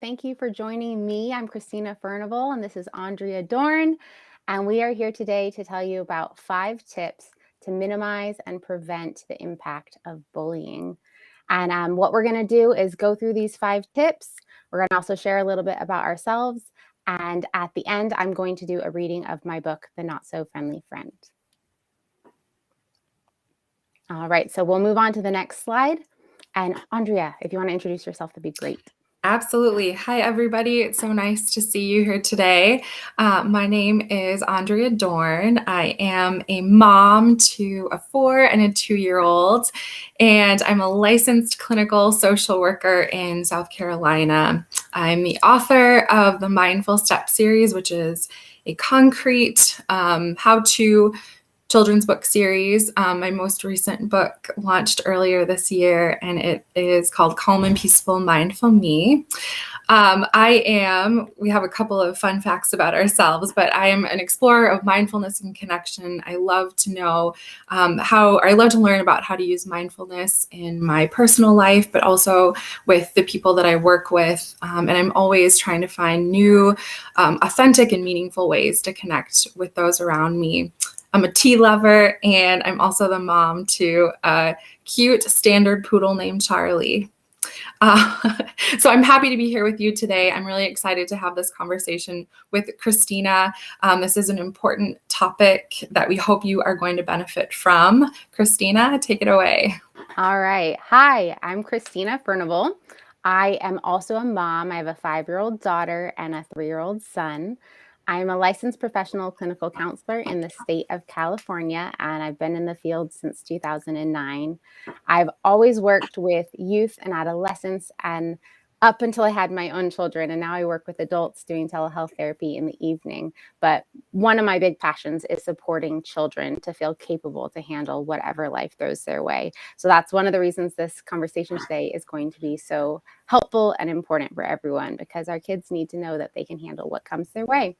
Thank you for joining me. I'm Christina Furnival, and this is Andrea Dorn. And we are here today to tell you about 5 tips to minimize and prevent the impact of bullying. And what we're going to do is go through these 5 tips. We're going to also share a little bit about ourselves. And at the end, I'm going to do a reading of my book, The Not So Friendly Friend. All right, so we'll move on to the next slide. And Andrea, if you want to introduce yourself, that'd be great. Absolutely. Hi, everybody. It's so nice to see you here today. My name is Andrea Dorn. I am a mom to a 4 and a 2-year-old, and I'm a licensed clinical social worker in South Carolina. I'm the author of the Mindful Step series, which is a concrete how-to children's book series. My most recent book launched earlier this year, and it is called Calm and Peaceful Mindful Me. We have a couple of fun facts about ourselves, but I am an explorer of mindfulness and connection. I love to know I love to learn about how to use mindfulness in my personal life, but also with the people that I work with. And I'm always trying to find new, authentic and meaningful ways to connect with those around me. I'm a tea lover, and I'm also the mom to a cute standard poodle named Charlie. So I'm happy to be here with you today. I'm really excited to have this conversation with Christina. This is an important topic that we hope you are going to benefit from. Christina, take it away. All right. Hi, I'm Christina Furnival. I am also a mom. I have a 5-year-old daughter and a 3-year-old son. I'm a licensed professional clinical counselor in the state of California, and I've been in the field since 2009. I've always worked with youth and adolescents and up until I had my own children, and now I work with adults doing telehealth therapy in the evening. But one of my big passions is supporting children to feel capable to handle whatever life throws their way. So that's one of the reasons this conversation today is going to be so helpful and important for everyone, because our kids need to know that they can handle what comes their way.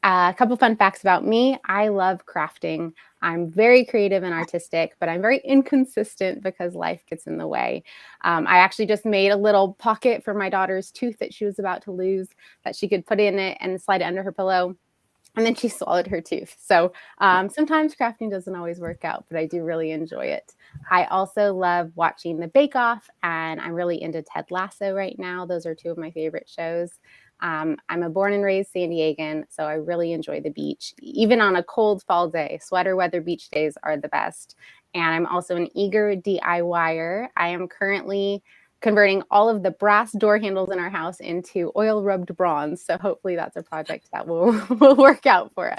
A couple fun facts about me. I love crafting. I'm very creative and artistic, but I'm very inconsistent because life gets in the way. I actually just made a little pocket for my daughter's tooth that she was about to lose that she could put in it and slide it under her pillow. And then she swallowed her tooth. So sometimes crafting doesn't always work out, but I do really enjoy it. I also love watching The Bake Off, and I'm really into Ted Lasso right now. Those are 2 of my favorite shows. I'm a born and raised San Diegan, so I really enjoy the beach. Even on a cold fall day, sweater weather beach days are the best. And I'm also an eager DIYer. I am currently converting all of the brass door handles in our house into oil rubbed bronze. So hopefully that's a project that will work out for us.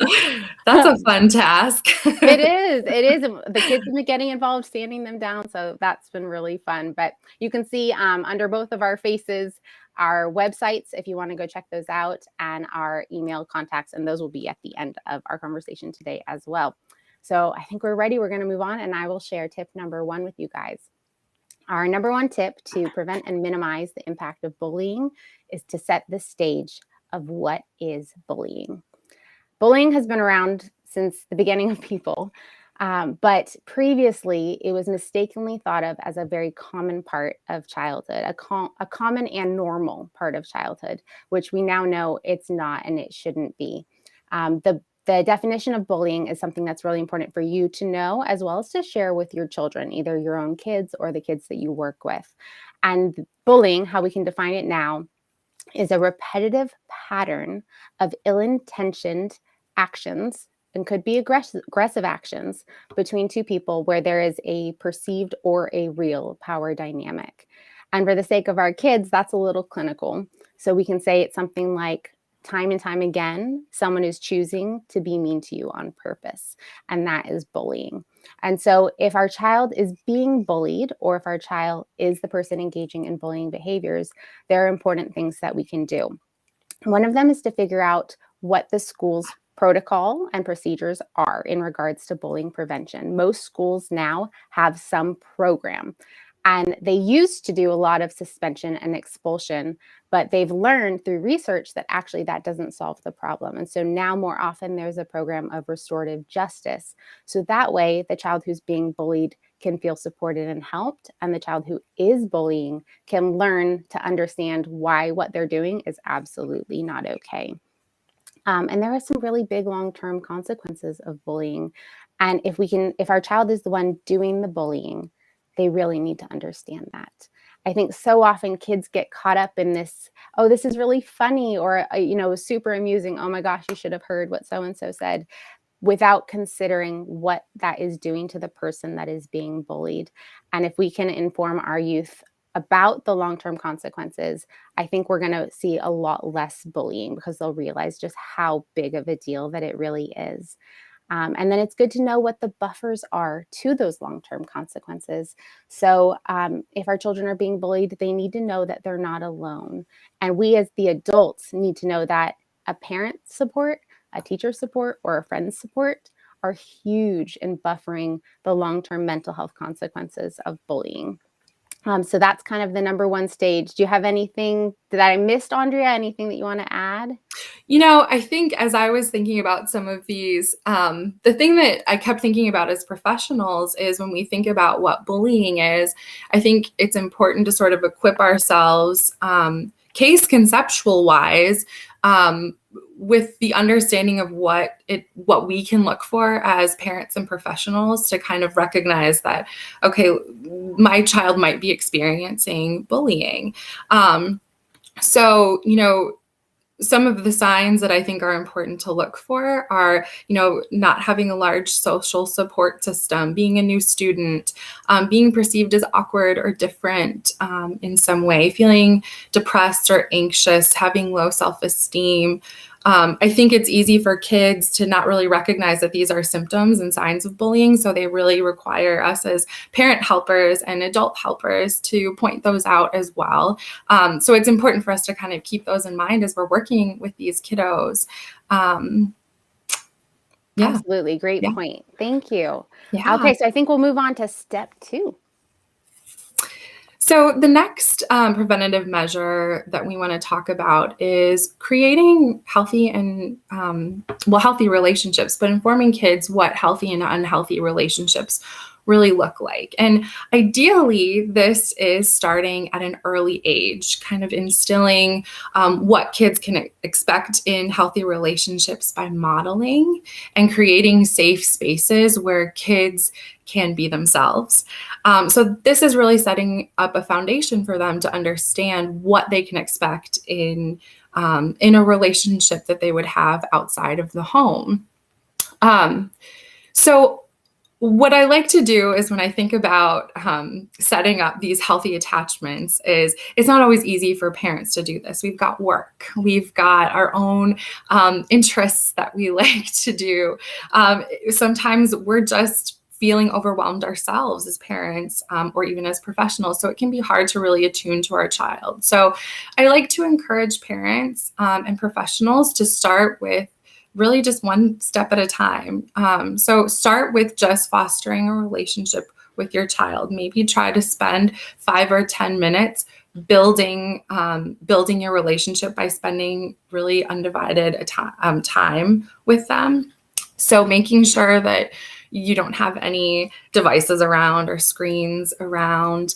That's a fun task. It is. The kids have been getting involved, sanding them down. So that's been really fun. But you can see under both of our faces, our websites, if you want to go check those out, and our email contacts. And those will be at the end of our conversation today as well. So I think we're ready. We're going to move on, and I will share tip number 1 with you guys. Our number 1 tip to prevent and minimize the impact of bullying is to set the stage of what is bullying. Bullying has been around since the beginning of people, but previously it was mistakenly thought of as a very common part of childhood, a common and normal part of childhood, which we now know it's not and it shouldn't be. The definition of bullying is something that's really important for you to know, as well as to share with your children, either your own kids or the kids that you work with. And bullying, how we can define it now, is a repetitive pattern of ill-intentioned actions, and could be aggressive actions, between 2 people where there is a perceived or a real power dynamic. And for the sake of our kids, that's a little clinical. So we can say it's something like, time and time again, someone is choosing to be mean to you on purpose, and that is bullying. And so if our child is being bullied, or if our child is the person engaging in bullying behaviors, there are important things that we can do. One of them is to figure out what the school's protocol and procedures are in regards to bullying prevention. Most schools now have some program. And they used to do a lot of suspension and expulsion, but they've learned through research that actually that doesn't solve the problem. And so now more often there's a program of restorative justice. So that way the child who's being bullied can feel supported and helped, and the child who is bullying can learn to understand why what they're doing is absolutely not okay. And there are some really big long-term consequences of bullying. And if our child is the one doing the bullying, they really need to understand that. I think so often kids get caught up in this, oh, this is really funny, or, super amusing. Oh my gosh, you should have heard what so-and-so said, without considering what that is doing to the person that is being bullied. And if we can inform our youth about the long-term consequences, I think we're going to see a lot less bullying, because they'll realize just how big of a deal that it really is. And then it's good to know what the buffers are to those long-term consequences. So if our children are being bullied, they need to know that they're not alone. And we as the adults need to know that a parent's support, a teacher's support, or a friend's support are huge in buffering the long-term mental health consequences of bullying. So that's kind of the number one stage. Do you have anything that I missed, Andrea? Anything that you want to add? I think as I was thinking about some of these, the thing that I kept thinking about as professionals is when we think about what bullying is, I think it's important to sort of equip ourselves, case conceptual wise, with the understanding of what we can look for as parents and professionals to kind of recognize that, okay, my child might be experiencing bullying. So, some of the signs that I think are important to look for are, not having a large social support system, being a new student, being perceived as awkward or different in some way, feeling depressed or anxious, having low self-esteem. I think it's easy for kids to not really recognize that these are symptoms and signs of bullying. So they really require us as parent helpers and adult helpers to point those out as well. So it's important for us to kind of keep those in mind as we're working with these kiddos. Absolutely. Great point. Thank you. Yeah. Okay, so I think we'll move on to step 2. So the next preventative measure that we want to talk about is creating healthy and healthy relationships, but informing kids what healthy and unhealthy relationships really look like. And ideally, this is starting at an early age, kind of instilling what kids can expect in healthy relationships by modeling and creating safe spaces where kids can be themselves. So this is really setting up a foundation for them to understand what they can expect in a relationship that they would have outside of the home. So what I like to do is when I think about setting up these healthy attachments is it's not always easy for parents to do this. We've got work. We've got our own interests that we like to do. Sometimes we're just feeling overwhelmed ourselves as parents or even as professionals. So it can be hard to really attune to our child. So I like to encourage parents and professionals to start with really just one step at a time. So start with just fostering a relationship with your child. Maybe try to spend 5 or 10 minutes building your relationship by spending really undivided time with them. So making sure that you don't have any devices around or screens around.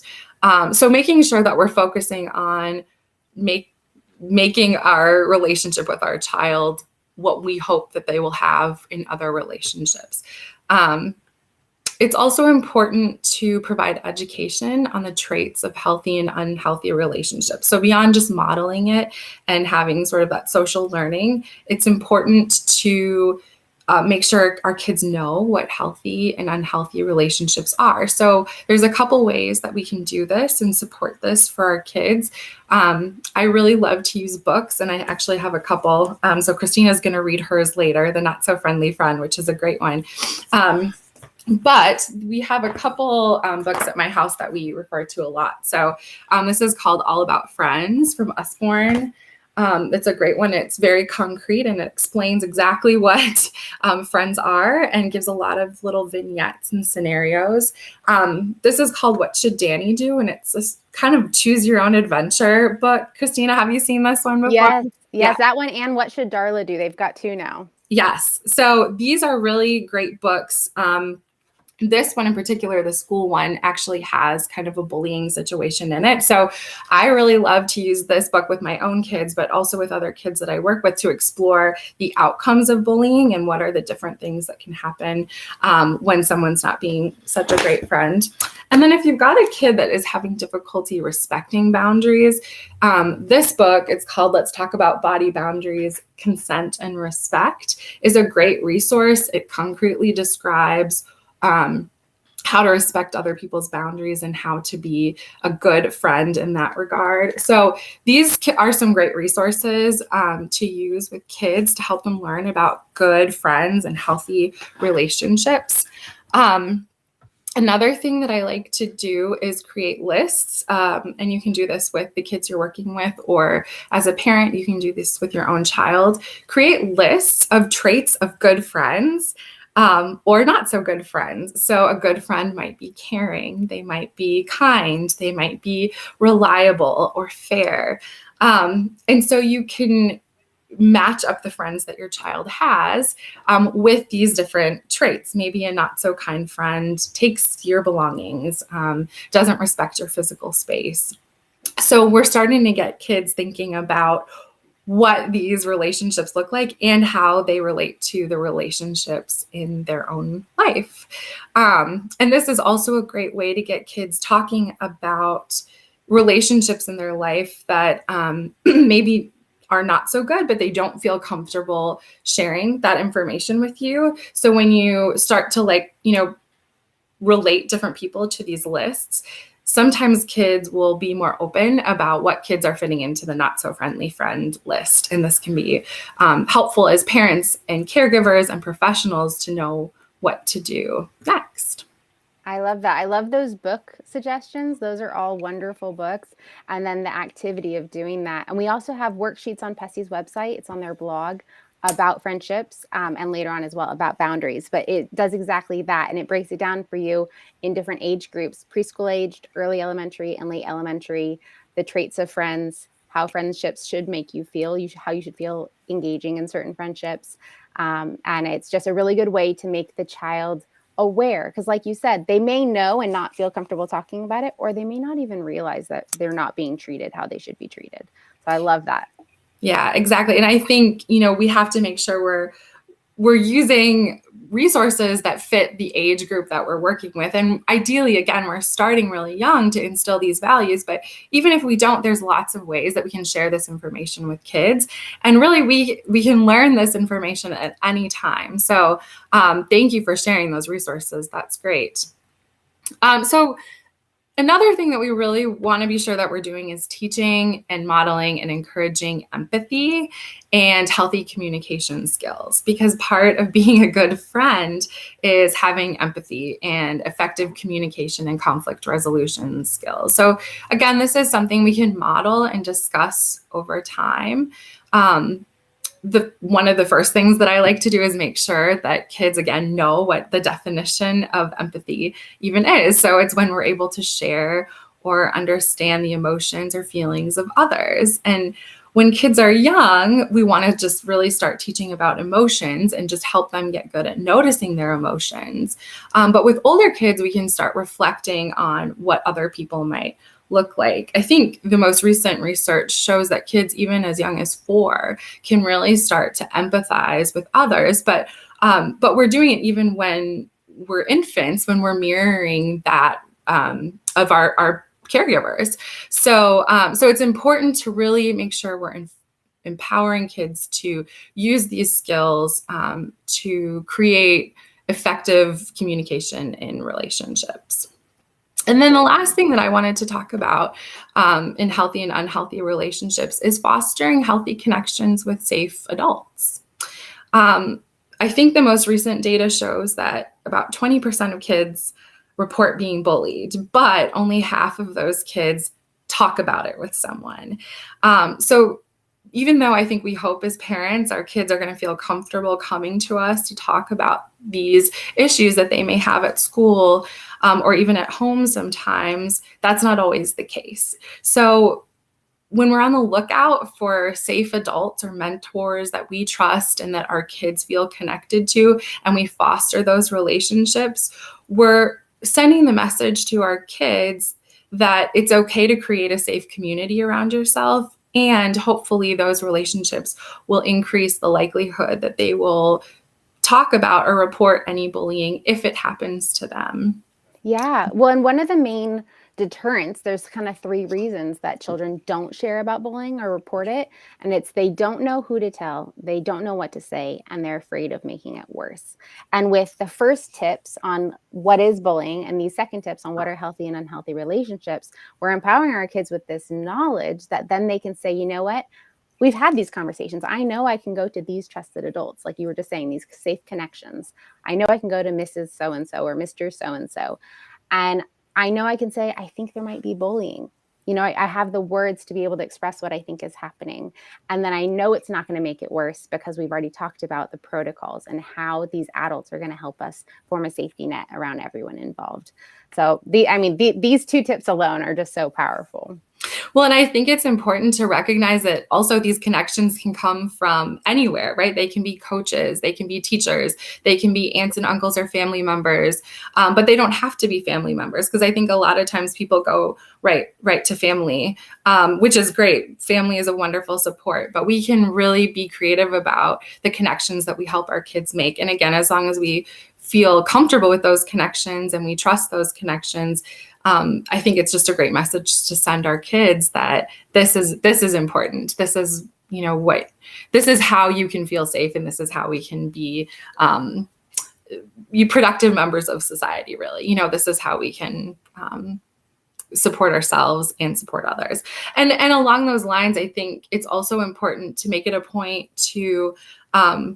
So making sure that we're focusing on making our relationship with our child what we hope that they will have in other relationships. It's also important to provide education on the traits of healthy and unhealthy relationships. So beyond just modeling it and having sort of that social learning, it's important to make sure our kids know what healthy and unhealthy relationships are. So there's a couple ways that we can do this and support this for our kids. I really love to use books, and I actually have a couple. So Christina's going to read hers later, The Not So Friendly Friend, which is a great one. But we have a couple books at my house that we refer to a lot. So this is called All About Friends from Usborne. It's a great one. It's very concrete and it explains exactly what friends are and gives a lot of little vignettes and scenarios. This is called What Should Danny Do? And it's this kind of choose your own adventure book. Christina, have you seen this one before? Yes, Yeah. that one and What Should Darla Do? They've got 2 now. Yes. So these are really great books. This one in particular, the school one, actually has kind of a bullying situation in it. So I really love to use this book with my own kids, but also with other kids that I work with to explore the outcomes of bullying and what are the different things that can happen when someone's not being such a great friend. And then if you've got a kid that is having difficulty respecting boundaries, this book, it's called Let's Talk About Body Boundaries, Consent and Respect, is a great resource. It concretely describes how to respect other people's boundaries and how to be a good friend in that regard. So these are some great resources to use with kids to help them learn about good friends and healthy relationships. Another thing that I like to do is create lists, and you can do this with the kids you're working with, or as a parent, you can do this with your own child. Create lists of traits of good friends. Or not so good friends. So a good friend might be caring, they might be kind, they might be reliable or fair. And so you can match up the friends that your child has with these different traits. Maybe a not so kind friend takes your belongings, doesn't respect your physical space. So we're starting to get kids thinking about what these relationships look like and how they relate to the relationships in their own life. And this is also a great way to get kids talking about relationships in their life that maybe are not so good, but they don't feel comfortable sharing that information with you. So when you start to relate different people to these lists, sometimes kids will be more open about what kids are fitting into the not so friendly friend list. And this can be helpful as parents and caregivers and professionals to know what to do next. I love that. I love those book suggestions. Those are all wonderful books. And then the activity of doing that. And we also have worksheets on Pessy's website. It's on their blog about friendships and later on as well about boundaries. But it does exactly that. And it breaks it down for you in different age groups, preschool aged, early elementary, and late elementary, the traits of friends, how friendships should make you feel, how you should feel engaging in certain friendships. And it's just a really good way to make the child aware, because like you said, they may know and not feel comfortable talking about it, or they may not even realize that they're not being treated how they should be treated. So I love that. Yeah, exactly. And I think, we have to make sure we're using resources that fit the age group that we're working with. And ideally, again, we're starting really young to instill these values. But even if we don't, there's lots of ways that we can share this information with kids. And really, we can learn this information at any time. So thank you for sharing those resources. That's great. So another thing that we really want to be sure that we're doing is teaching and modeling and encouraging empathy and healthy communication skills, because part of being a good friend is having empathy and effective communication and conflict resolution skills. So again, this is something we can model and discuss over time. One of the first things that I like to do is make sure that kids, again, know what the definition of empathy even is. So it's when we're able to share or understand the emotions or feelings of others. And when kids are young, we want to just really start teaching about emotions and just help them get good at noticing their emotions. But with older kids, we can start reflecting on what other people might look like. I think the most recent research shows that kids, even as young as 4, can really start to empathize with others. But we're doing it even when we're infants, when we're mirroring that of our caregivers. So it's important to really make sure we're empowering kids to use these skills to create effective communication in relationships. And then the last thing that I wanted to talk about in healthy and unhealthy relationships is fostering healthy connections with safe adults. I think the most recent data shows that about 20% of kids report being bullied, but only half of those kids talk about it with someone. So even though I think we hope as parents, our kids are going to feel comfortable coming to us to talk about these issues that they may have at school or even at home sometimes, that's not always the case. So when we're on the lookout for safe adults or mentors that we trust and that our kids feel connected to, and we foster those relationships, we're sending the message to our kids that it's okay to create a safe community around yourself. And hopefully those relationships will increase the likelihood that they will talk about or report any bullying if it happens to them. Yeah. Well, and one of the main deterrents, there's kind of three reasons that children don't share about bullying or report it. And it's they don't know who to tell, they don't know what to say, and they're afraid of making it worse. And with the first tips on what is bullying and these second tips on what are healthy and unhealthy relationships, we're empowering our kids with this knowledge that then they can say, you know what? We've had these conversations. I know I can go to these trusted adults, like you were just saying, these safe connections. I know I can go to Mrs. So-and-so or Mr. So-and-so. And I know I can say, I think there might be bullying. I have the words to be able to express what I think is happening. And then I know it's not going to make it worse because we've already talked about the protocols and how these adults are going to help us form a safety net around everyone involved. So these two tips alone are just so powerful. Well, and I think it's important to recognize that also these connections can come from anywhere, right? They can be coaches, they can be teachers, they can be aunts and uncles or family members, but they don't have to be family members, because I think a lot of times people go right to family, which is great. Family is a wonderful support, but we can really be creative about the connections that we help our kids make. And again, as long as we feel comfortable with those connections and we trust those connections, I think it's just a great message to send our kids that this is important. This is, this is how you can feel safe, and this is how we can be productive members of society, really. This is how we can support ourselves and support others. And along those lines, I think it's also important to make it a point to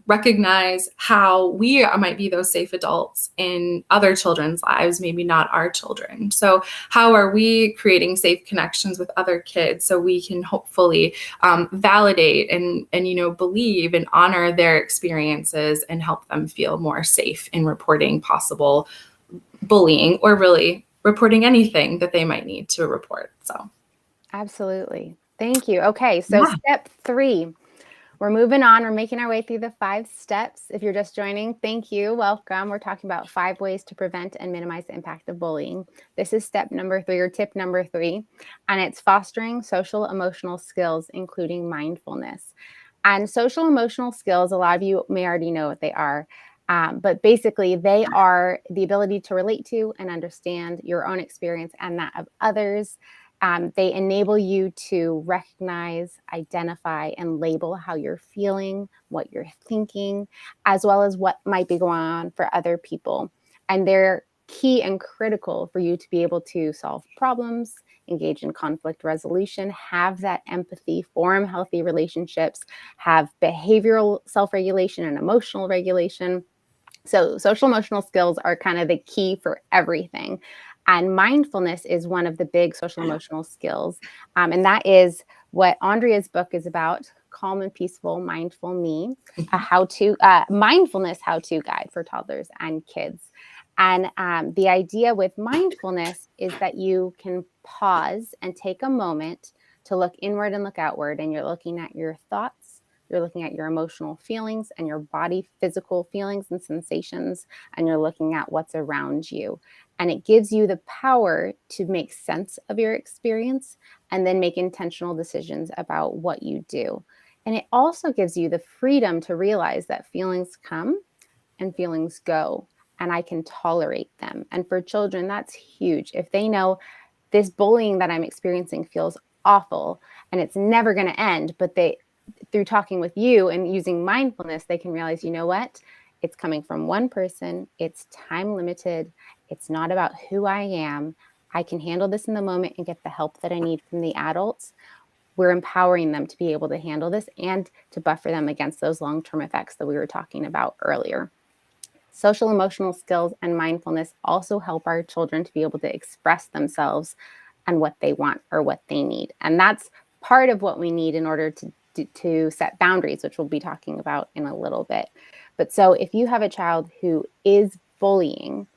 recognize how we might be those safe adults in other children's lives, maybe not our children. So how are we creating safe connections with other kids so we can hopefully validate and believe and honor their experiences and help them feel more safe in reporting possible bullying, or really reporting anything that they might need to report. So absolutely. Thank you. Okay, so Step 3. We're moving on. We're making our way through the 5 steps. If you're just joining, thank you. Welcome. We're talking about 5 ways to prevent and minimize the impact of bullying. This is step number 3, or tip number 3, and it's fostering social emotional skills, including mindfulness. And social emotional skills, a lot of you may already know what they are. But basically, they are the ability to relate to and understand your own experience and that of others. They enable you to recognize, identify, and label how you're feeling, what you're thinking, as well as what might be going on for other people. And they're key and critical for you to be able to solve problems, engage in conflict resolution, have that empathy, form healthy relationships, have behavioral self-regulation and emotional regulation. So social emotional skills are kind of the key for everything. And mindfulness is one of the big social emotional skills. And that is what Andrea's book is about, Calm and Peaceful Mindful Me, a mindfulness how-to guide for toddlers and kids. And the idea with mindfulness is that you can pause and take a moment to look inward and look outward, and you're looking at your thoughts, you're looking at your emotional feelings and your body physical feelings and sensations, and you're looking at what's around you. And it gives you the power to make sense of your experience and then make intentional decisions about what you do. And it also gives you the freedom to realize that feelings come and feelings go, and I can tolerate them. And for children, that's huge. If they know this bullying that I'm experiencing feels awful and it's never going to end, but through talking with you and using mindfulness, they can realize, you know what? It's coming from one person. It's time limited. It's not about who I am. I can handle this in the moment and get the help that I need from the adults. We're empowering them to be able to handle this and to buffer them against those long-term effects that we were talking about earlier. Social emotional skills and mindfulness also help our children to be able to express themselves and what they want or what they need. And that's part of what we need in order to to set boundaries, which we'll be talking about in a little bit. But so if you have a child who is bullying,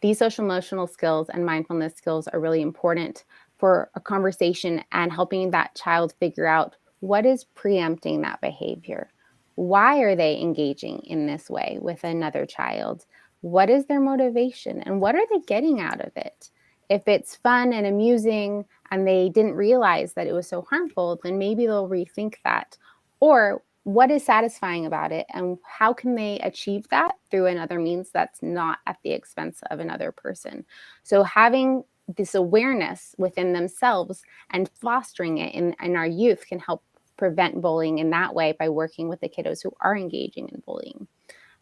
these social emotional skills and mindfulness skills are really important for a conversation and helping that child figure out what is preempting that behavior. Why are they engaging in this way with another child? What is their motivation and what are they getting out of it? If it's fun and amusing and they didn't realize that it was so harmful, then maybe they'll rethink that. Or what is satisfying about it and how can they achieve that through another means that's not at the expense of another person? So having this awareness within themselves and fostering it in our youth can help prevent bullying in that way by working with the kiddos who are engaging in bullying.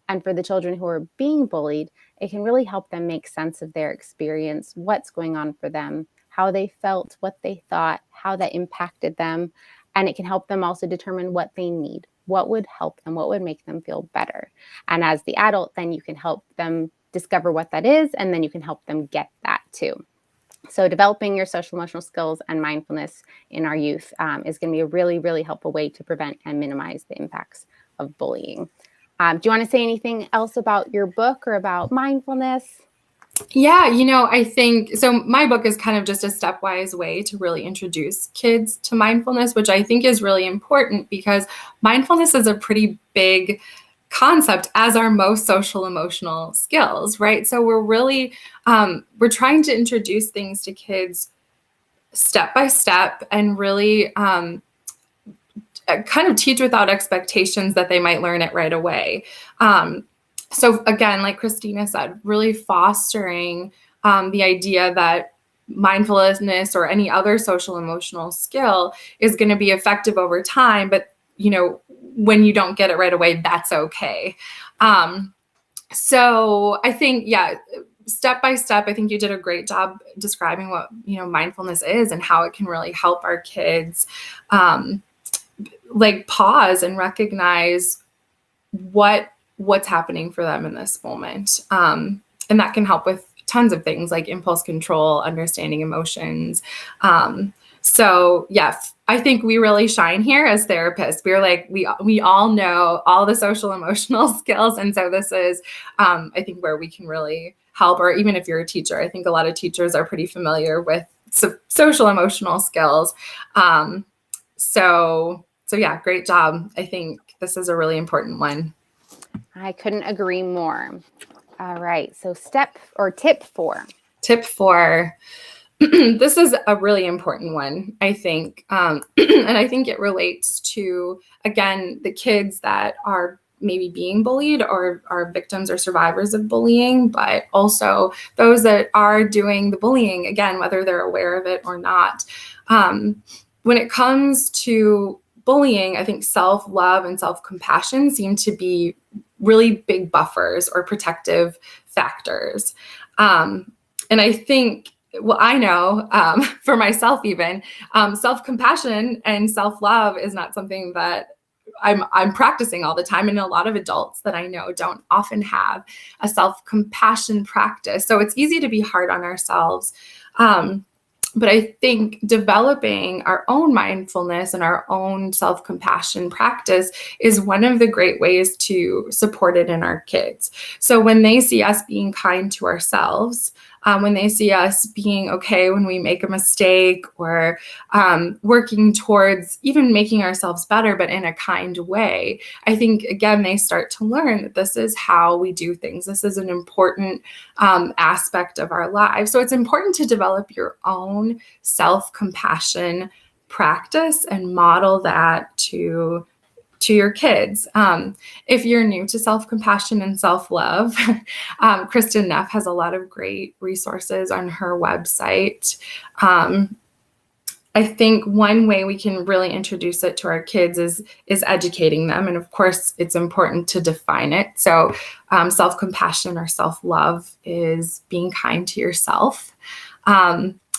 And for the children who are being bullied, it can really help them make sense of their experience, what's going on for them, how they felt, what they thought, how that impacted them. And it can help them also determine what they need, what would help them, what would make them feel better. And as the adult, then you can help them discover what that is, and then you can help them get that too. So developing your social emotional skills and mindfulness in our youth is going to be a really, really helpful way to prevent and minimize the impacts of bullying. Do you want to say anything else about your book or about mindfulness? Yeah, I think, so my book is kind of just a stepwise way to really introduce kids to mindfulness, which I think is really important because mindfulness is a pretty big concept as are most social emotional skills, right? So we're really, we're trying to introduce things to kids step by step and really kind of teach without expectations that they might learn it right away. So again, like Christina said, really fostering the idea that mindfulness or any other social emotional skill is going to be effective over time, but when you don't get it right away, that's okay. So I think, step by step, I think you did a great job describing what, mindfulness is and how it can really help our kids like pause and recognize what's happening for them in this moment. And that can help with tons of things like impulse control, understanding emotions. So yeah, I think we really shine here as therapists. We're like, we all know all the social emotional skills. And so this is, I think, where we can really help, or even if you're a teacher, I think a lot of teachers are pretty familiar with social emotional skills. So yeah, great job. I think this is a really important one. I couldn't agree more. All right. So tip 4. Tip 4. This is a really important one, I think. And I think it relates to, again, the kids that are maybe being bullied or are victims or survivors of bullying, but also those that are doing the bullying, again, whether they're aware of it or not. When it comes to bullying, I think self-love and self-compassion seem to be really big buffers or protective factors. And I think, well, I know for myself even, self-compassion and self-love is not something that I'm practicing all the time. And a lot of adults that I know don't often have a self-compassion practice. So it's easy to be hard on ourselves. But I think developing our own mindfulness and our own self-compassion practice is one of the great ways to support it in our kids. So when they see us being kind to ourselves, when they see us being okay when we make a mistake, or working towards even making ourselves better, but in a kind way, I think, again, they start to learn that this is how we do things. This is an important aspect of our lives. So it's important to develop your own self-compassion practice and model that to your kids. If you're new to self-compassion and self-love, Kristen Neff has a lot of great resources on her website. I think one way we can really introduce it to our kids is educating them. And of course, it's important to define it. So self-compassion or self-love is being kind to yourself.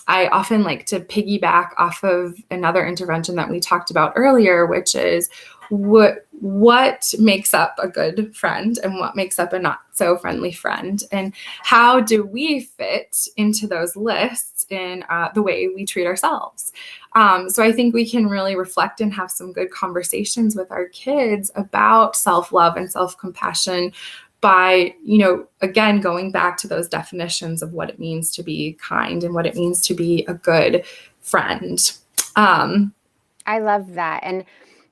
I often like to piggyback off of another intervention that we talked about earlier, which is what makes up a good friend and what makes up a not so friendly friend, and how do we fit into those lists in the way we treat ourselves. So I think we can really reflect and have some good conversations with our kids about self-love and self-compassion by, again, going back to those definitions of what it means to be kind and what it means to be a good friend. I love that. And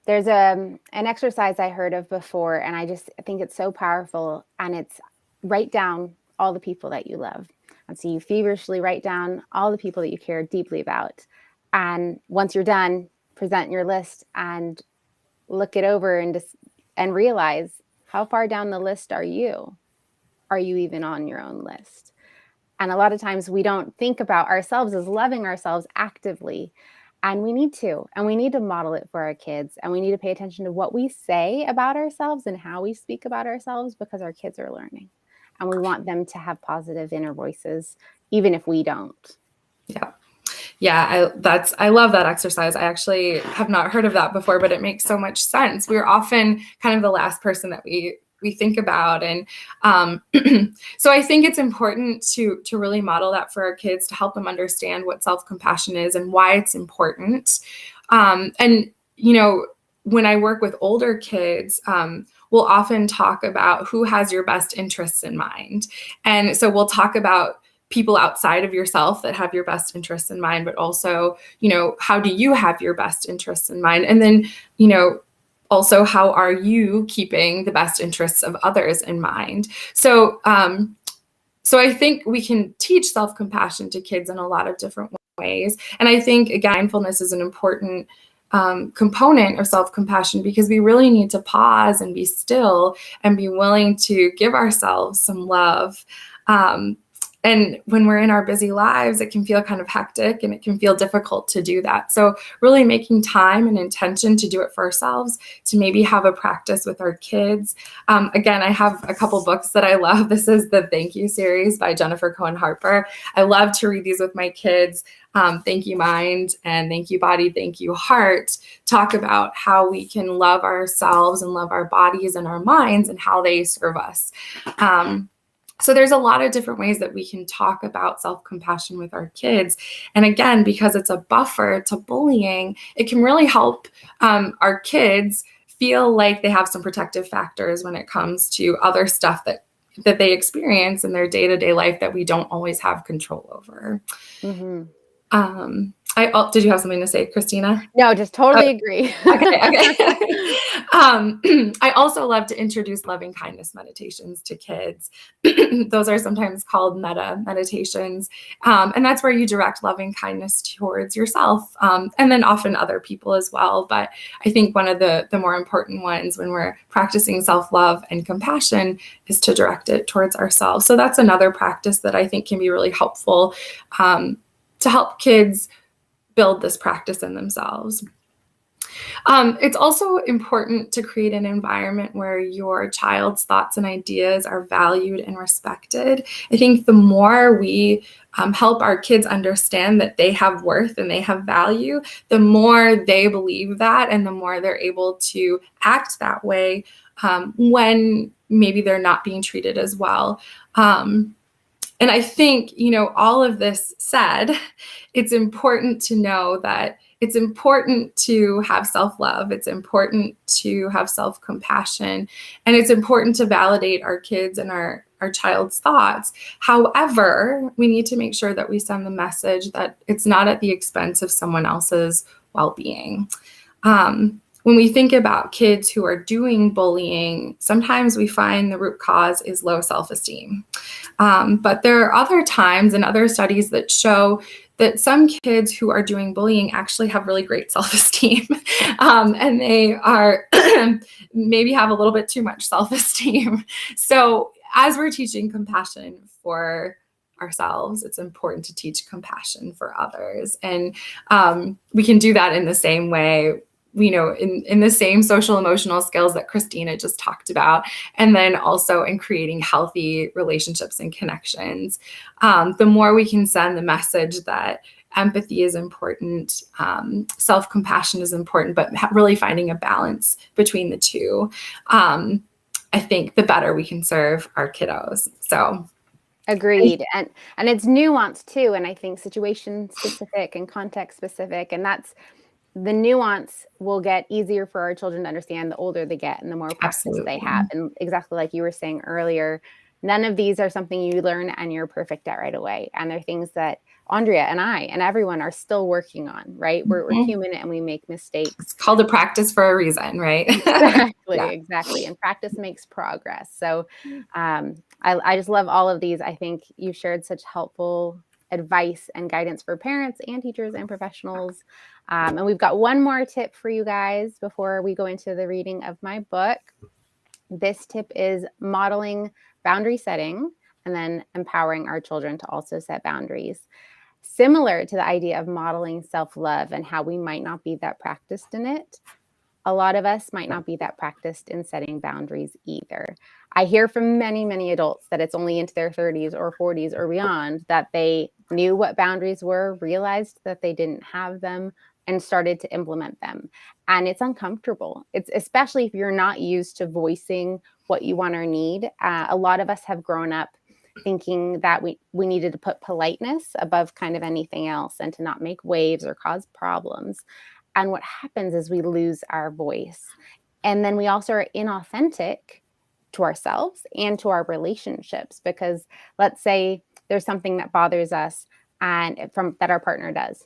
there's an exercise I heard of before, and I think it's so powerful. And it's write down all the people that you love. And so you feverishly write down all the people that you care deeply about. And once you're done, present your list and look it over and realize, how far down the list are you? Are you even on your own list? And a lot of times we don't think about ourselves as loving ourselves actively. And we need to. And we need to model it for our kids. And we need to pay attention to what we say about ourselves and how we speak about ourselves, because our kids are learning. And we want them to have positive inner voices, even if we don't. Yeah. Yeah, I love that exercise. I actually have not heard of that before, but it makes so much sense. We're often kind of the last person that we think about. And so I think it's important to really model that for our kids, to help them understand what self-compassion is and why it's important. And, when I work with older kids, we'll often talk about who has your best interests in mind. And so we'll talk about people outside of yourself that have your best interests in mind, but also, how do you have your best interests in mind? And then, also, how are you keeping the best interests of others in mind? So, so I think we can teach self-compassion to kids in a lot of different ways. And I think, again, mindfulness is an important component of self-compassion, because we really need to pause and be still and be willing to give ourselves some love. And when we're in our busy lives, it can feel kind of hectic and it can feel difficult to do that. So really making time and intention to do it for ourselves, to maybe have a practice with our kids. Again, I have a couple books that I love. This is the Thank You series by Jennifer Cohen Harper. I love to read these with my kids. Thank You Mind and Thank You Body, Thank You Heart talk about how we can love ourselves and love our bodies and our minds and how they serve us. So there's a lot of different ways that we can talk about self-compassion with our kids. And again, because it's a buffer to bullying, it can really help our kids feel like they have some protective factors when it comes to other stuff that they experience in their day-to-day life that we don't always have control over. Mm-hmm. Did you have something to say, Christina? No, just totally agree. Okay. I also love to introduce loving kindness meditations to kids. Those are sometimes called metta meditations. And that's where you direct loving kindness towards yourself, and then often other people as well. But I think one of the more important ones when we're practicing self-love and compassion is to direct it towards ourselves. So that's another practice that I think can be really helpful to help kids build this practice in themselves. It's also important to create an environment where your child's thoughts and ideas are valued and respected. I think the more we help our kids understand that they have worth and they have value, the more they believe that and the more they're able to act that way when maybe they're not being treated as well. And I think, all of this said, it's important to know that it's important to have self-love. It's important to have self-compassion. And it's important to validate our kids and our child's thoughts. However, we need to make sure that we send the message that it's not at the expense of someone else's well-being. When we think about kids who are doing bullying, sometimes we find the root cause is low self-esteem. But there are other times and other studies that show that some kids who are doing bullying actually have really great self-esteem, and they are maybe have a little bit too much self-esteem. So as we're teaching compassion for ourselves, it's important to teach compassion for others. And we can do that in the same way, in the same social emotional skills that Christina just talked about, and then also in creating healthy relationships and connections. The more we can send the message that empathy is important, self-compassion is important, but really finding a balance between the two. I think the better we can serve our kiddos. So agreed. And it's nuanced too. And I think situation specific and context specific. And that's the nuance will get easier for our children to understand the older they get and the more practice they have. And exactly like you were saying earlier, none of these are something you learn and you're perfect at right away. And they're things that Andrea and I and everyone are still working on, right? We're human and we make mistakes. It's called a practice for a reason, right? Exactly. And practice makes progress. So I just love all of these. I think you shared such helpful advice and guidance for parents and teachers and professionals. And we've got one more tip for you guys before we go into the reading of my book. This tip is modeling boundary setting and then empowering our children to also set boundaries. Similar to the idea of modeling self-love and how we might not be that practiced in it, a lot of us might not be that practiced in setting boundaries either. I hear from many, many adults that it's only into their 30s or 40s or beyond that they knew what boundaries were, realized that they didn't have them, and started to implement them. And it's uncomfortable. It's especially if you're not used to voicing what you want or need. A lot of us have grown up thinking that we needed to put politeness above kind of anything else and to not make waves or cause problems. And what happens is we lose our voice. And then we also are inauthentic to ourselves and to our relationships, because let's say there's something that bothers us and that our partner does.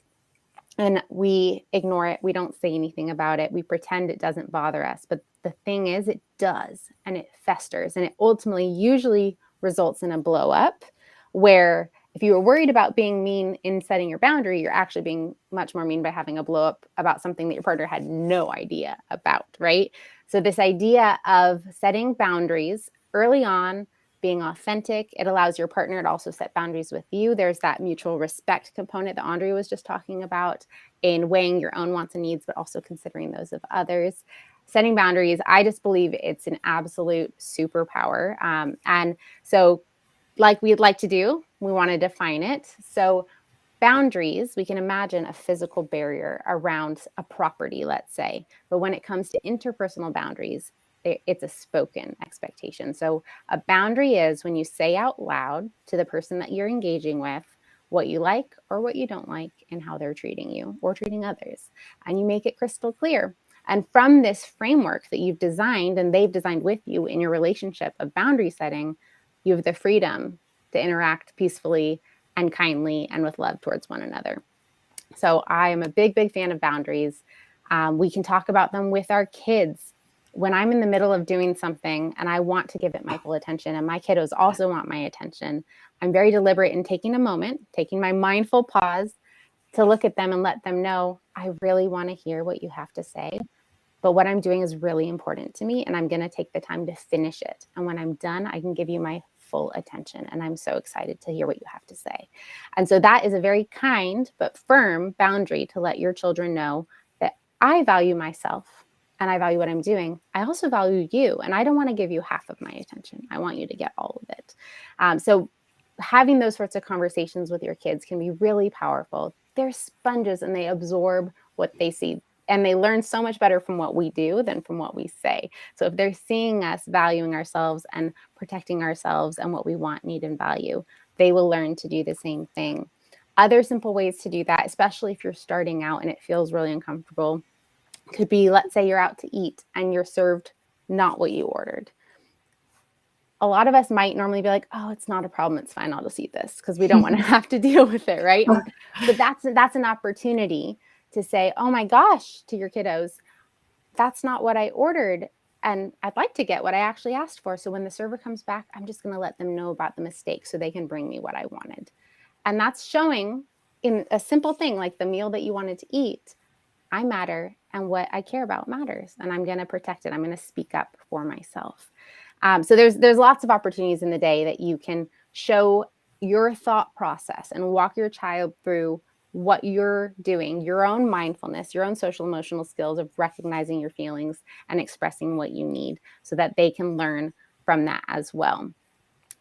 And we ignore it. We don't say anything about it. We pretend it doesn't bother us. But the thing is, it does. And it festers. And it ultimately usually results in a blow up where if you were worried about being mean in setting your boundary, you're actually being much more mean by having a blow up about something that your partner had no idea about, right? So this idea of setting boundaries early on, being authentic, it allows your partner to also set boundaries with you. There's that mutual respect component that Andrea was just talking about in weighing your own wants and needs, but also considering those of others. Setting boundaries, I just believe it's an absolute superpower. And so like we'd like to do, we want to define it. So boundaries, we can imagine a physical barrier around a property, let's say. But when it comes to interpersonal boundaries, it's a spoken expectation. So a boundary is when you say out loud to the person that you're engaging with what you like or what you don't like and how they're treating you or treating others. And you make it crystal clear. And from this framework that you've designed and they've designed with you in your relationship of boundary setting, you have the freedom to interact peacefully and kindly and with love towards one another. So I am a big, big fan of boundaries. We can talk about them with our kids. When I'm in the middle of doing something and I want to give it my full attention and my kiddos also want my attention, I'm very deliberate in taking a moment, taking my mindful pause to look at them and let them know, I really want to hear what you have to say. But what I'm doing is really important to me and I'm going to take the time to finish it. And when I'm done, I can give you my full attention. And I'm so excited to hear what you have to say. And so that is a very kind but firm boundary to let your children know that I value myself and I value what I'm doing. I also value you. And I don't want to give you half of my attention. I want you to get all of it. So having those sorts of conversations with your kids can be really powerful. They're sponges and they absorb what they see. And they learn so much better from what we do than from what we say. So if they're seeing us valuing ourselves and protecting ourselves and what we want, need, and value, they will learn to do the same thing. Other simple ways to do that, especially if you're starting out and it feels really uncomfortable, could be, let's say you're out to eat and you're served not what you ordered. A lot of us might normally be like, oh, it's not a problem. It's fine. I'll just eat this because we don't want to have to deal with it, right? But that's an opportunity to say, oh my gosh, to your kiddos, that's not what I ordered. And I'd like to get what I actually asked for. So when the server comes back, I'm just going to let them know about the mistake so they can bring me what I wanted. And that's showing in a simple thing like the meal that you wanted to eat, I matter and what I care about matters. And I'm going to protect it. I'm going to speak up for myself. So there's lots of opportunities in the day that you can show your thought process and walk your child through what you're doing, your own mindfulness, your own social emotional skills of recognizing your feelings and expressing what you need so that they can learn from that as well.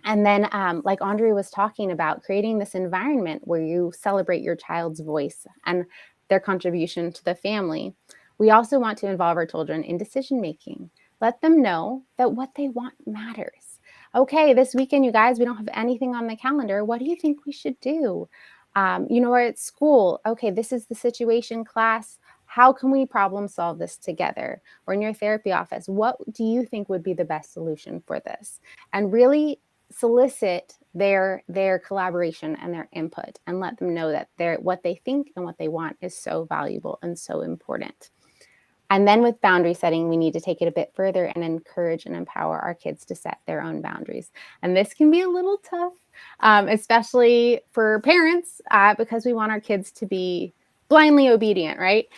And then, like Andrea was talking about, creating this environment where you celebrate your child's voice and their contribution to the family. We also want to involve our children in decision making. Let them know that what they want matters. Okay, this weekend, you guys, we don't have anything on the calendar. What do you think we should do? We're at school. Okay, this is the situation, class. How can we problem solve this together? Or in your therapy office, what do you think would be the best solution for this? And really solicit their collaboration and their input, and let them know that what they think and what they want is so valuable and so important. And then with boundary setting, we need to take it a bit further and encourage and empower our kids to set their own boundaries. And this can be a little tough, especially for parents, because we want our kids to be blindly obedient, right?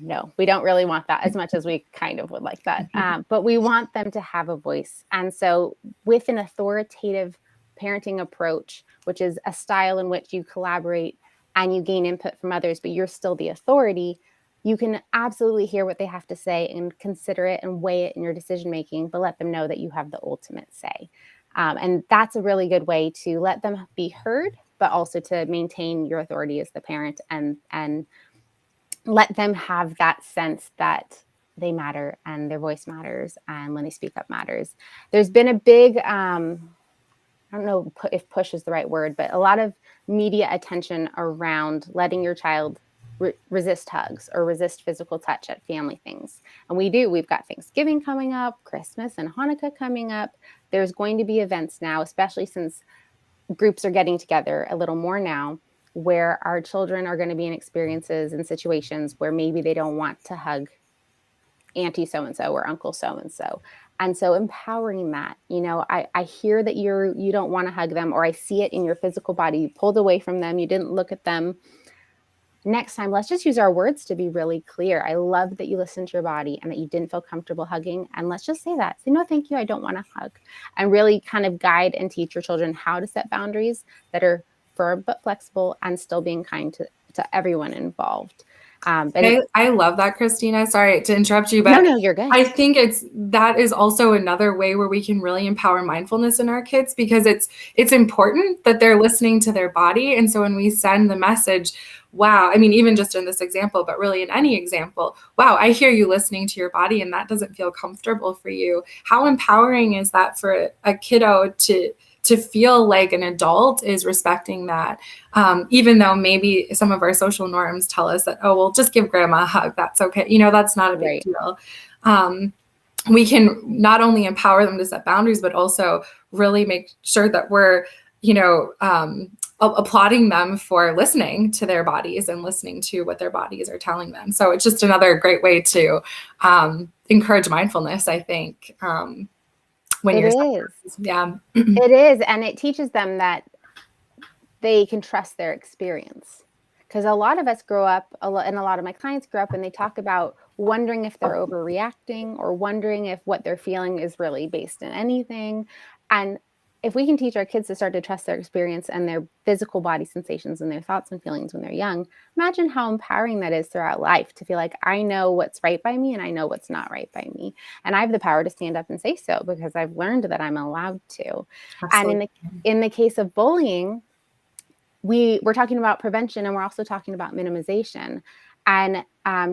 No, we don't really want that as much as we kind of would like that. But we want them to have a voice. And so with an authoritative parenting approach, which is a style in which you collaborate and you gain input from others, but you're still the authority, you can absolutely hear what they have to say and consider it and weigh it in your decision making, but let them know that you have the ultimate say. And that's a really good way to let them be heard, but also to maintain your authority as the parent, and let them have that sense that they matter and their voice matters, and when they speak up matters. There's been a big, I don't know if push is the right word, but a lot of media attention around letting your child resist hugs or resist physical touch at family things. And we've got Thanksgiving coming up, Christmas and Hanukkah coming up. There's going to be events now, especially since groups are getting together a little more now, where our children are going to be in experiences and situations where maybe they don't want to hug auntie so-and-so or uncle so-and-so. And so empowering that, I hear that you don't want to hug them, or I see it in your physical body. You pulled away from them. You didn't look at them. Next time, let's just use our words to be really clear. I love that you listened to your body and that you didn't feel comfortable hugging. And let's just say that. Say, no, thank you. I don't want to hug. And really kind of guide and teach your children how to set boundaries that are firm but flexible and still being kind to everyone involved. I love that, Christina. Sorry to interrupt you, but no, you're good. I think that is also another way where we can really empower mindfulness in our kids, because it's important that they're listening to their body. And so when we send the message, wow, I mean, even just in this example, but really in any example, wow, I hear you listening to your body and that doesn't feel comfortable for you. How empowering is that for a kiddo to feel like an adult is respecting that, even though maybe some of our social norms tell us that, oh, well, just give grandma a hug. That's okay. That's not a big deal. We can not only empower them to set boundaries, but also really make sure that we're, applauding them for listening to their bodies and listening to what their bodies are telling them. So it's just another great way to encourage mindfulness, I think. It is. And it teaches them that they can trust their experience. Because a lot of us grow up, and a lot of my clients grow up, and they talk about wondering if they're overreacting or wondering if what they're feeling is really based in anything. And if we can teach our kids to start to trust their experience and their physical body sensations and their thoughts and feelings when they're young, imagine how empowering that is throughout life, to feel like I know what's right by me and I know what's not right by me. And I have the power to stand up and say so because I've learned that I'm allowed to. Absolutely. And in the case of bullying, we're talking about prevention, and we're also talking about minimization. And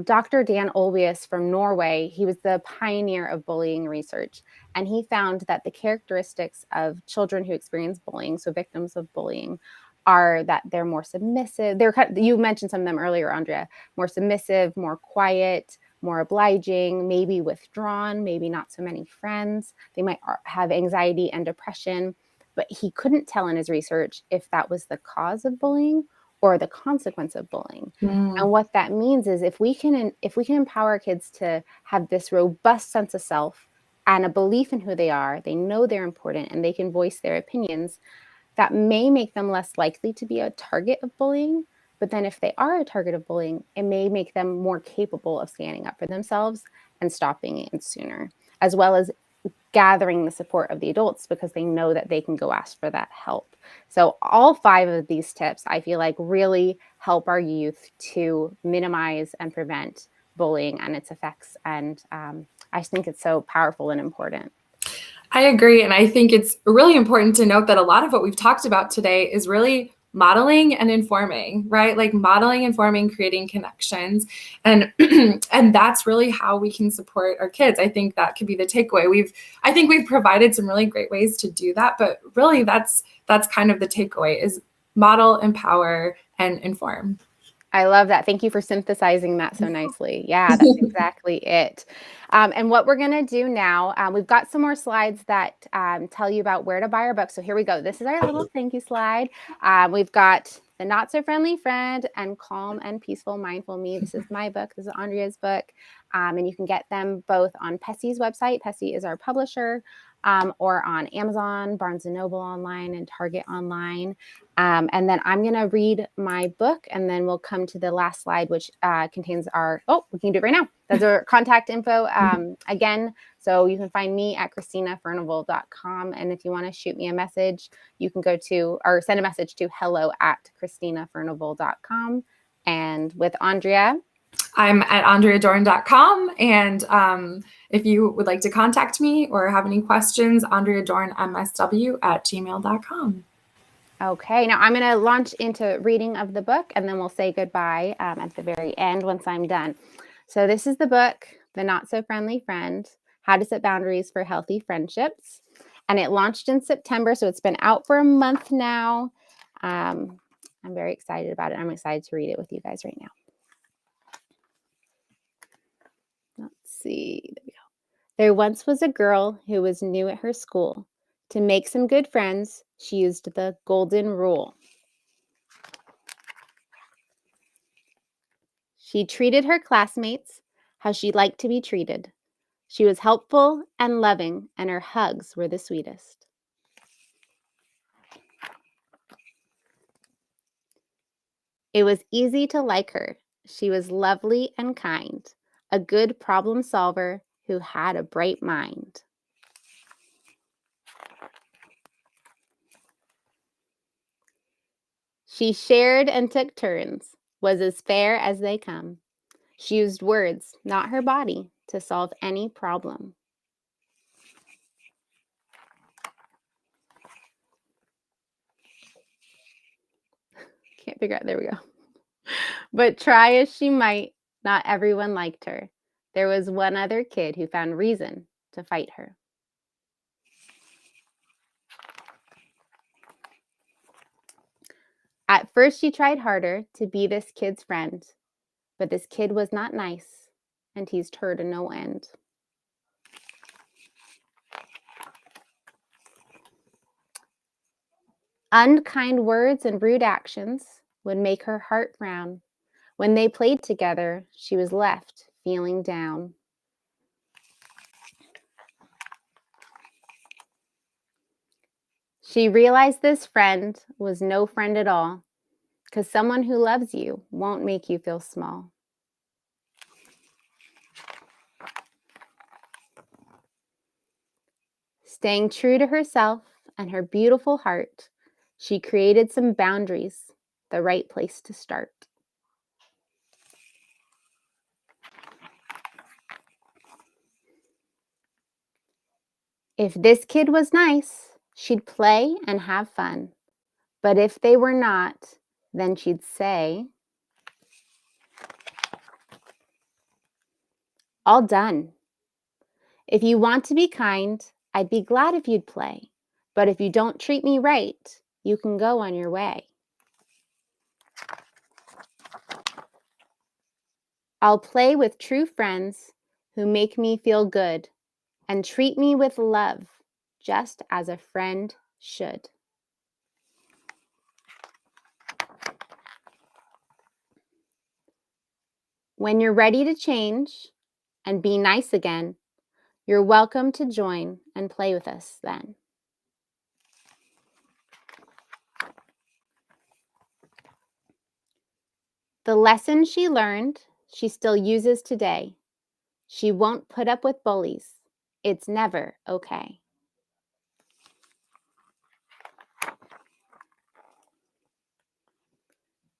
Dr. Dan Olweus from Norway, he was the pioneer of bullying research. And he found that the characteristics of children who experience bullying, so victims of bullying, are that they're more submissive. You mentioned some of them earlier, Andrea, more submissive, more quiet, more obliging, maybe withdrawn, maybe not so many friends. They might have anxiety and depression. But he couldn't tell in his research if that was the cause of bullying or the consequence of bullying. And what that means is if we can empower kids to have this robust sense of self and a belief in who they are, they know they're important and they can voice their opinions, that may make them less likely to be a target of bullying. But then if they are a target of bullying, it may make them more capable of standing up for themselves and stopping it sooner, as well as gathering the support of the adults because they know that they can go ask for that help. So all 5 of these tips, I feel like, really help our youth to minimize and prevent bullying and its effects. And I just think it's so powerful and important. I agree. And I think it's really important to note that a lot of what we've talked about today is really modeling and informing, right? Like modeling, informing, creating connections. And and that's really how we can support our kids. I think that could be the takeaway. I think we've provided some really great ways to do that, but really that's kind of the takeaway is model, empower, and inform. I love that. Thank you for synthesizing that so nicely. Yeah, that's exactly it. And what we're going to do now, we've got some more slides that tell you about where to buy our book. So here we go. This is our little thank you slide. We've got The Not So Friendly Friend and Calm and Peaceful Mindful Me. This is my book. This is Andrea's book. And you can get them both on Pessy's website. Pessy is our publisher, or on Amazon, Barnes & Noble online, and Target online. And then I'm going to read my book, and then we'll come to the last slide, which contains our, we can do it right now. That's our contact info again. So you can find me at ChristinaFurnival.com. And if you want to shoot me a message, you can go to, or send a message to hello@ChristinaFurnival.com. And with Andrea, I'm at AndreaDorn.com. And if you would like to contact me or have any questions, AndreaDornMSW@gmail.com. Okay, now I'm going to launch into reading of the book, and then we'll say goodbye at the very end once I'm done. So this is the book, The Not So Friendly Friend, How to Set Boundaries for Healthy Friendships. And it launched in September, so it's been out for a month now. I'm very excited about it. I'm excited to read it with you guys right now. Let's see. There we go. There once was a girl who was new at her school. To make some good friends, she used the golden rule. She treated her classmates how she liked to be treated. She was helpful and loving, and her hugs were the sweetest. It was easy to like her. She was lovely and kind, a good problem solver who had a bright mind. She shared and took turns, was as fair as they come. She used words, not her body, to solve any problem. Can't figure out, there we go. But try as she might, not everyone liked her. There was one other kid who found reason to fight her. At first, she tried harder to be this kid's friend, but this kid was not nice and teased her to no end. Unkind words and rude actions would make her heart frown. When they played together, she was left feeling down. She realized this friend was no friend at all, because someone who loves you won't make you feel small. Staying true to herself and her beautiful heart, she created some boundaries, the right place to start. If this kid was nice, she'd play and have fun. But if they were not, then she'd say, all done. If you want to be kind, I'd be glad if you'd play. But if you don't treat me right, you can go on your way. I'll play with true friends who make me feel good and treat me with love, just as a friend should. When you're ready to change and be nice again, you're welcome to join and play with us then. The lesson she learned, she still uses today. She won't put up with bullies. It's never okay.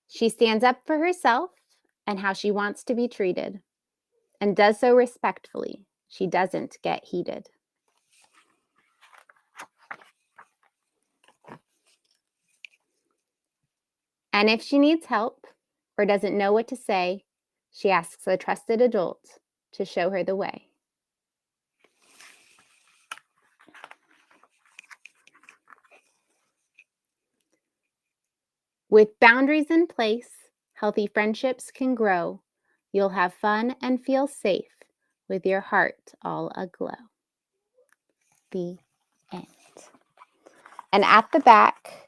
She stands up for herself and how she wants to be treated, and does so respectfully. She doesn't get heated. And if she needs help or doesn't know what to say, she asks a trusted adult to show her the way. With boundaries in place, healthy friendships can grow. You'll have fun and feel safe with your heart all aglow. The end. And at the back,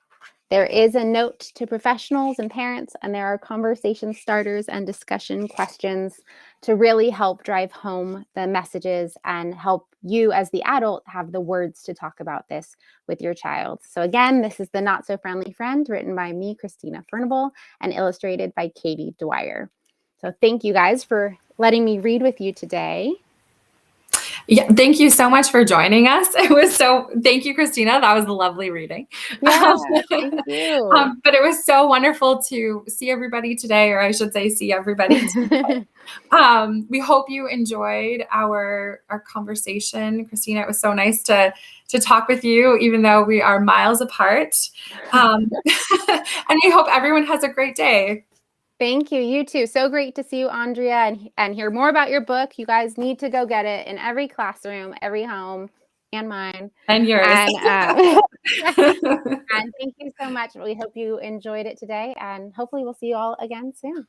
there is a note to professionals and parents, and there are conversation starters and discussion questions to really help drive home the messages and help you as the adult have the words to talk about this with your child. So again, this is The Not So Friendly Friend, written by me, Christina Furnival, and illustrated by Katie Dwyer. So thank you guys for letting me read with you today. Yeah, thank you so much for joining us. Thank you, Christina. That was a lovely reading. Yeah, thank you. But it was so wonderful to see everybody today, or I should say, see everybody today. We hope you enjoyed our conversation, Christina. It was so nice to talk with you, even though we are miles apart. And we hope everyone has a great day. Thank you. You too. So great to see you, Andrea, and hear more about your book. You guys need to go get it in every classroom, every home, and mine. And yours. And thank you so much. We hope you enjoyed it today, and hopefully we'll see you all again soon.